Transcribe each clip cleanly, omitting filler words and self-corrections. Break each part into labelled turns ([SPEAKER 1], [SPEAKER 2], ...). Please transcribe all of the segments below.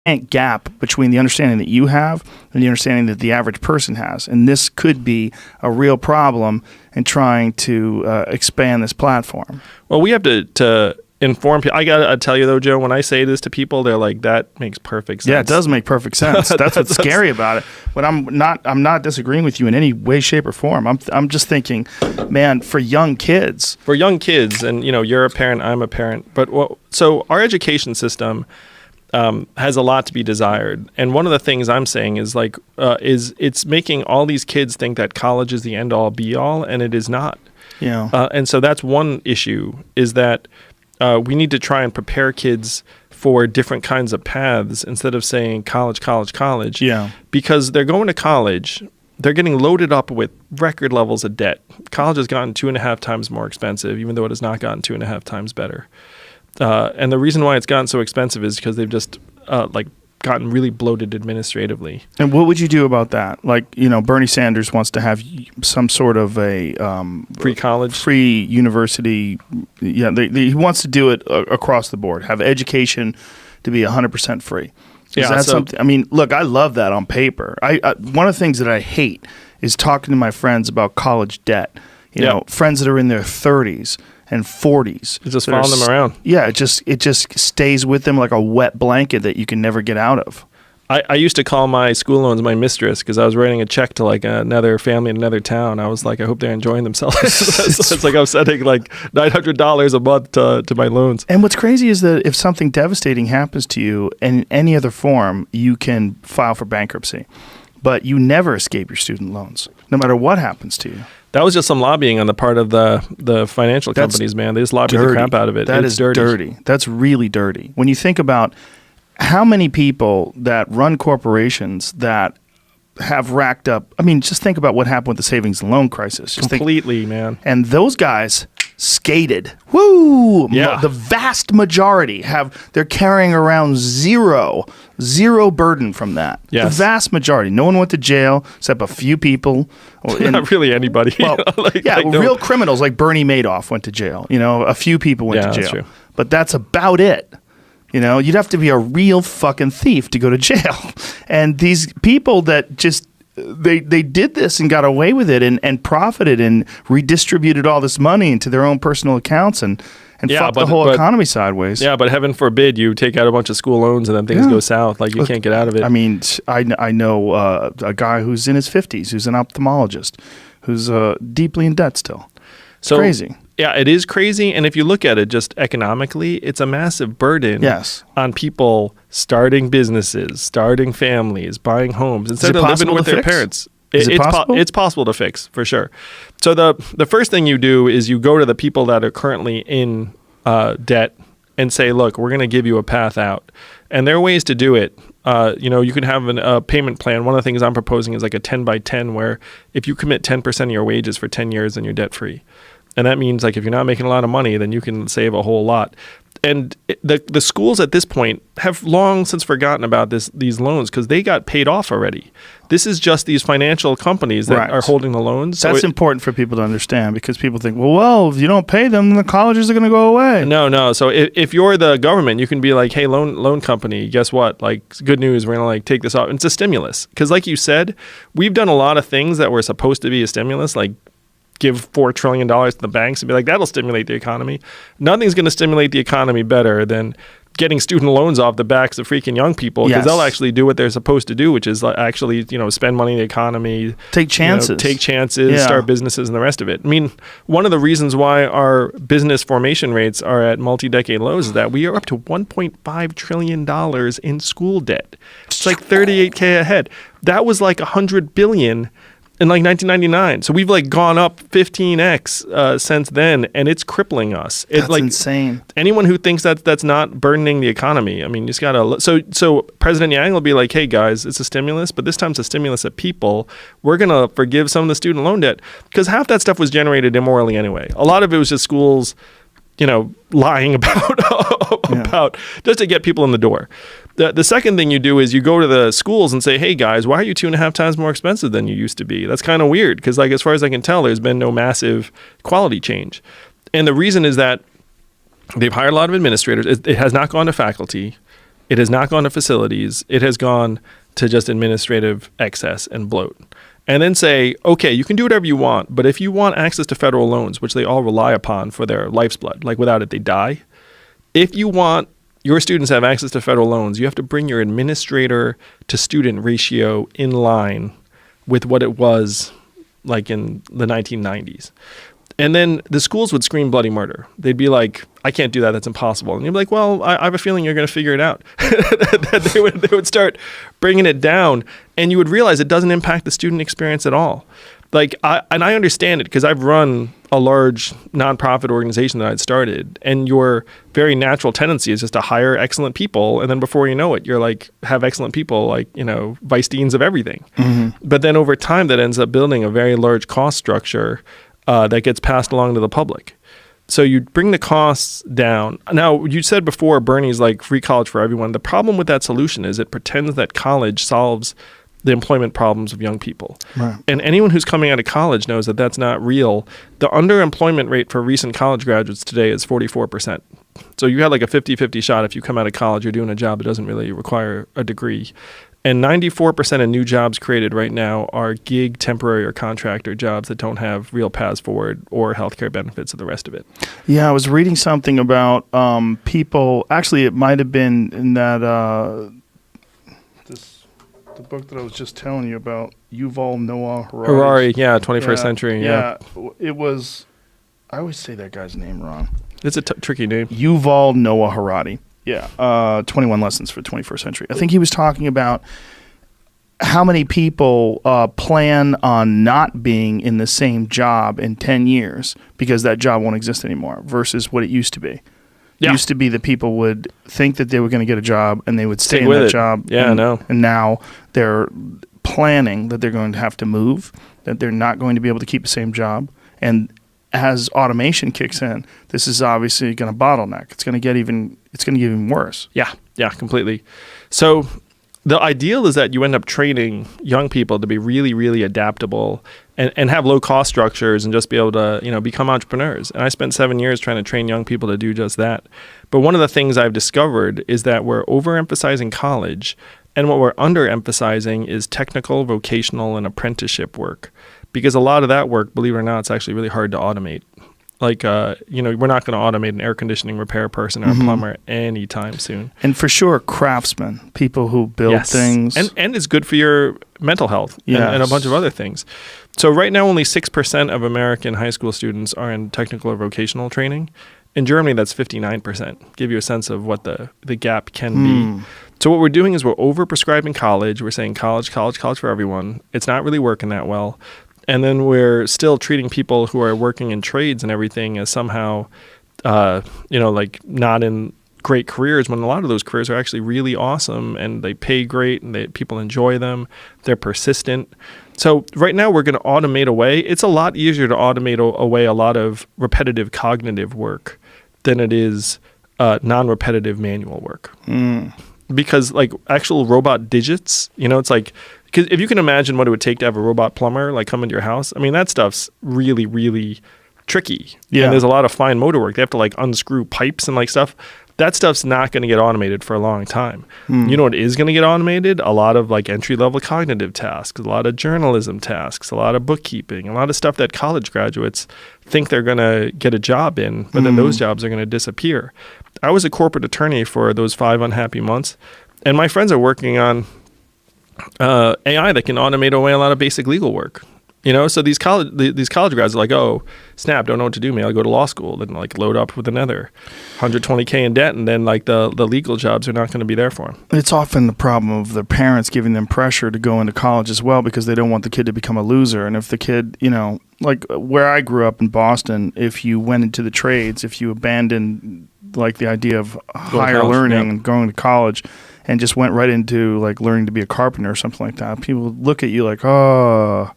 [SPEAKER 1] gap between the understanding that you have and the understanding that the average person has. And this could be a real problem in trying to expand this platform.
[SPEAKER 2] Well, we have to inform people. I got to tell you, though, Joe, when I say this to people, they're like, that makes perfect sense.
[SPEAKER 1] Yeah, it does make perfect sense. That's what's scary about it. But I'm not disagreeing with you in any way, shape, or form. I'm just thinking, man, for young kids.
[SPEAKER 2] For young kids, and, you're a parent, I'm a parent. But so our education system has a lot to be desired. And one of the things I'm saying is is it's making all these kids think that college is the end all be all, and it is not.
[SPEAKER 1] Yeah.
[SPEAKER 2] And so that's one issue, is that we need to try and prepare kids for different kinds of paths instead of saying college, college, college.
[SPEAKER 1] Yeah.
[SPEAKER 2] Because they're going to college, they're getting loaded up with record levels of debt. College has gotten 2.5 times more expensive, even though it has not gotten 2.5 times better. And the reason why it's gotten so expensive is because they've just gotten really bloated administratively. And
[SPEAKER 1] what would you do about that? Bernie Sanders wants to have some sort of a
[SPEAKER 2] free college,
[SPEAKER 1] free university. Yeah, he wants to do it across the board. Have education to be 100% free. Is that something? I mean, look, I love that on paper. I one of the things that I hate is talking to my friends about college debt. You know, friends that are in their 30s and 40s.
[SPEAKER 2] It's just following them around.
[SPEAKER 1] Yeah, it just stays with them like a wet blanket that you can never get out of.
[SPEAKER 2] I used to call my school loans my mistress because I was writing a check to another family in another town. I was like, I hope they're enjoying themselves. So it's like I'm sending $900 a month to my loans.
[SPEAKER 1] And what's crazy is that if something devastating happens to you in any other form, you can file for bankruptcy. But you never escape your student loans, no matter what happens to you.
[SPEAKER 2] That was just some lobbying on the part of the financial companies, man. They just lobbied the crap out of it.
[SPEAKER 1] That is dirty. That's really dirty. When you think about how many people that run corporations that have racked up, just think about what happened with the savings and loan crisis.
[SPEAKER 2] Man.
[SPEAKER 1] And those guys skated. Woo!
[SPEAKER 2] Yeah.
[SPEAKER 1] The vast majority they're carrying around zero burden from that.
[SPEAKER 2] Yes.
[SPEAKER 1] The vast majority. No one went to jail except a few people.
[SPEAKER 2] Not really anybody.
[SPEAKER 1] Well, real criminals like Bernie Madoff went to jail. A few people went to jail.
[SPEAKER 2] That's true.
[SPEAKER 1] But that's about it. You'd have to be a real fucking thief to go to jail. And these people that just they did this and got away with it and profited and redistributed all this money into their own personal accounts and fucked the whole economy sideways.
[SPEAKER 2] Yeah, but heaven forbid you take out a bunch of school loans and then things go south. You can't get out of it.
[SPEAKER 1] I know a guy who's in his 50s, who's an ophthalmologist, who's deeply in debt still. It's crazy.
[SPEAKER 2] Yeah, it is crazy. And if you look at it just economically, it's a massive burden on people starting businesses, starting families, buying homes, instead of living with their parents.
[SPEAKER 1] Is it possible?
[SPEAKER 2] It's possible to fix, for sure. So the first thing you do is you go to the people that are currently in debt and say, look, we're going to give you a path out. And there are ways to do it. You can have a payment plan. One of the things I'm proposing is like a 10 by 10, where if you commit 10% of your wages for 10 years, then you're debt free. And that means if you're not making a lot of money, then you can save a whole lot. And the schools at this point have long since forgotten about these loans because they got paid off already. This is just these financial companies that are holding the loans.
[SPEAKER 1] That's important for people to understand because people think, well, if you don't pay them, then the colleges are going to go away.
[SPEAKER 2] No. So if you're the government, you can be like, hey, loan company, guess what? Good news, we're going to take this off. And it's a stimulus. Because like you said, we've done a lot of things that were supposed to be a stimulus, like give $4 trillion to the banks and be like, that'll stimulate the economy. Nothing's going to stimulate the economy better than getting student loans off the backs of freaking young people because they'll actually do what they're supposed to do, which is actually, spend money in the economy.
[SPEAKER 1] Take chances.
[SPEAKER 2] Start businesses and the rest of it. One of the reasons why our business formation rates are at multi-decade lows is that we are up to $1.5 trillion in school debt. It's like $38K a head. That was like $100 billion in 1999. So we've gone up 15x since then, and it's crippling us. It's
[SPEAKER 1] that's insane.
[SPEAKER 2] Anyone who thinks that's not burdening the economy, you just gotta. So President Yang will be like, hey guys, it's a stimulus, but this time it's a stimulus at people. We're gonna forgive some of the student loan debt because half that stuff was generated immorally anyway. A lot of it was just schools, lying about just to get people in the door. The second thing you do is you go to the schools and say, hey guys, why are you 2.5 times more expensive than you used to be? That's kind of weird because as far as I can tell, there's been no massive quality change. And the reason is that they've hired a lot of administrators. It has not gone to faculty. It has not gone to facilities. It has gone to just administrative excess and bloat. And then say, okay, you can do whatever you want, but if you want access to federal loans, which they all rely upon for their life's blood, like without it they die, if you want your students to have access to federal loans, you have to bring your administrator to student ratio in line with what it was like in the 1990s. And then the schools would scream bloody murder. They'd be like, I can't do that. That's impossible. And you'd be like, well, I have a feeling you're going to figure it out. they would start bringing it down, and you would realize it doesn't impact the student experience at all. Like, I understand it because I've run a large nonprofit organization that I'd started, and your very natural tendency is just to hire excellent people, and then before you know it, you're like, have excellent people, like, vice deans of everything. Mm-hmm. But then over time, that ends up building a very large cost structure that gets passed along to the public. So you bring the costs down. Now, you said before Bernie's like free college for everyone. The problem with that solution is it pretends that college solves the employment problems of young people. Right. And anyone who's coming out of college knows that that's not real. The underemployment rate for recent college graduates today is 44%. So you had like a 50-50 shot if you come out of college, you're doing a job that doesn't really require a degree. And 94% of new jobs created right now are gig, temporary, or contractor jobs that don't have real paths forward or healthcare benefits or the rest of it.
[SPEAKER 1] Yeah, I was reading something about people. Actually, it might have been in that the book that I was just telling you about, Yuval Noah Harari.
[SPEAKER 2] Harari, yeah, 21st century.
[SPEAKER 1] Yeah, it was. I always say that guy's name wrong.
[SPEAKER 2] It's a tricky name.
[SPEAKER 1] Yuval Noah Harari. Yeah, 21 Lessons for the 21st Century. I think he was talking about how many people plan on not being in the same job in 10 years because that job won't exist anymore versus what it used to be. Yeah. It used to be that people would think that they were going to get a job and they would stay in that job.
[SPEAKER 2] Yeah, I know.
[SPEAKER 1] And now they're planning that they're going to have to move, that they're not going to be able to keep the same job. And as automation kicks in, this is obviously going to bottleneck. It's going to get even worse.
[SPEAKER 2] Yeah, completely. So the ideal is that you end up training young people to be really, really adaptable and have low cost structures and just be able to, become entrepreneurs. And I spent 7 years trying to train young people to do just that. But one of the things I've discovered is that we're overemphasizing college, and what we're underemphasizing is technical, vocational, and apprenticeship work. Because a lot of that work, believe it or not, it's actually really hard to automate. Like, we're not going to automate an air conditioning repair person or a plumber anytime soon.
[SPEAKER 1] And for sure, craftsmen, people who build things.
[SPEAKER 2] And it's good for your mental health and a bunch of other things. So right now, only 6% of American high school students are in technical or vocational training. In Germany, that's 59%. Give you a sense of what the gap can be. So what we're doing is we're overprescribing college. We're saying college for everyone. It's not really working that well. And then we're still treating people who are working in trades and everything as somehow, like not in great careers, when a lot of those careers are actually really awesome and they pay great and people enjoy them. They're persistent. So right now we're going to automate away. It's a lot easier to automate away a lot of repetitive cognitive work than it is non-repetitive manual work. Because like actual robot digits, it's like, because if you can imagine what it would take to have a robot plumber like come into your house, I mean, that stuff's really, really tricky. Yeah. And there's a lot of fine motor work. They have to like unscrew pipes and like stuff. That stuff's not going to get automated for a long time. You know what is going to get automated? A lot of like entry-level cognitive tasks, a lot of journalism tasks, a lot of bookkeeping, a lot of stuff that college graduates think they're going to get a job in, but then those jobs are going to disappear. I was a corporate attorney for those 5 unhappy months, and my friends are working on AI that can automate away a lot of basic legal work. So these college grads are like, oh, snap, don't know what to do, man. I'll go to law school, then like load up with another $120K in debt, and then like the legal jobs are not going to be there for them.
[SPEAKER 1] It's often the problem of their parents giving them pressure to go into college as well because they don't want the kid to become a loser. And if the kid, like where I grew up in Boston, if you went into the trades, if you abandoned like the idea of higher learning and going to college and just went right into like learning to be a carpenter or something like that, people would look at you like, oh,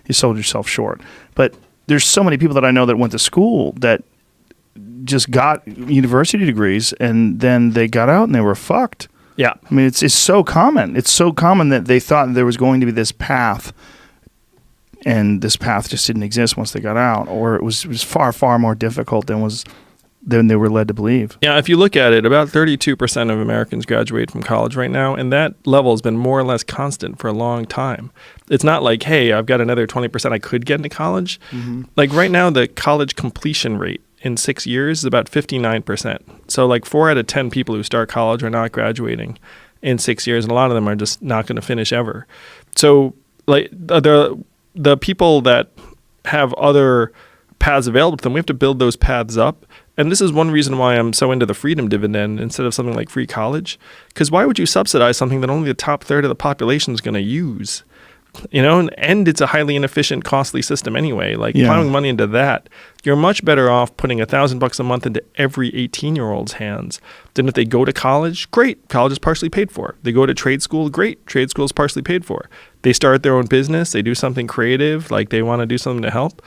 [SPEAKER 1] you sold yourself short. But there's so many people that I know that went to school that just got university degrees and then they got out and they were fucked.
[SPEAKER 2] Yeah.
[SPEAKER 1] I mean, it's so common. It's so common that they thought there was going to be this path, and this path just didn't exist once they got out, or it was far, far more difficult than was than they were led to believe.
[SPEAKER 2] Yeah, if you look at it, about 32% of Americans graduate from college right now, and that level has been more or less constant for a long time. It's not like, hey, I've got another 20% I could get into college. Like right now, the college completion rate in 6 years is about 59%. So like 4 out of 10 people who start college are not graduating in 6 years, and a lot of them are just not going to finish ever. So like the people that have other paths available to them, we have to build those paths up. And this is one reason why I'm so into the freedom dividend instead of something like free college. Because why would you subsidize something that only the top third of the population is going to use? You know, and it's a highly inefficient, costly system anyway. Like plowing money into that, you're much better off putting $1,000 a month into every 18-year-old's hands than if they go to college. Great, college is partially paid for. They go to trade school. Great, trade school is partially paid for. They start their own business. They do something creative, like they want to do something to help.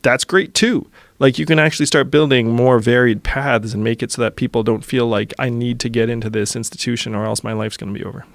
[SPEAKER 2] That's great too. Like you can actually start building more varied paths and make it so that people don't feel like I need to get into this institution or else my life's going to be over.